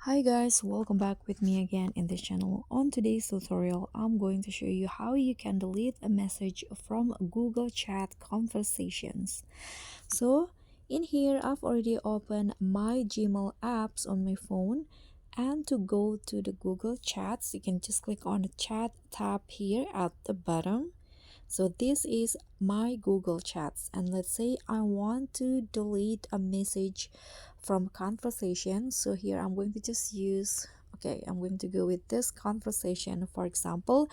Hi guys, welcome back with me again in this channel. On today's tutorial, I'm going to show you how you can delete a message from Google Chat conversations. So in here, I've already opened my Gmail apps on my phone, and to go to the Google Chats, you can just click on the chat tab here at the bottom. So this is my Google Chats, and let's say I want to delete a message from conversation. So here I'm going to just use, okay, I'm going to go with this conversation. For example,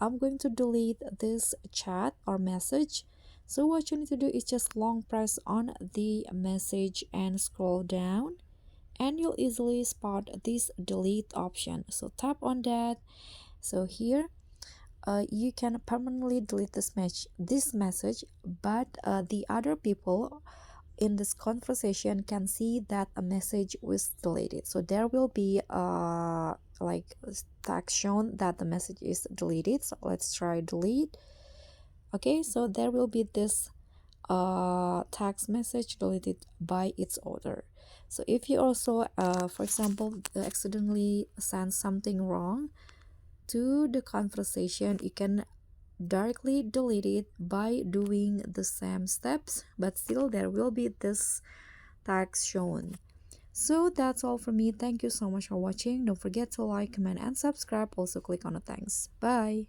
I'm going to delete this chat or message. So what you need to do is just long press on the message and scroll down, and you'll easily spot this delete option. So tap on that. So here you can permanently delete this message, but the other people in this conversation can see that a message was deleted. So there will be like text shown that the message is deleted. So let's try delete. Okay, so there will be this text message deleted by its author. So if you also for example accidentally send something wrong to the conversation, you can directly delete it by doing the same steps, but still there will be this text shown. So that's all from me. Thank you so much for watching. Don't forget to like, comment, and subscribe. Also click on the thanks. Bye.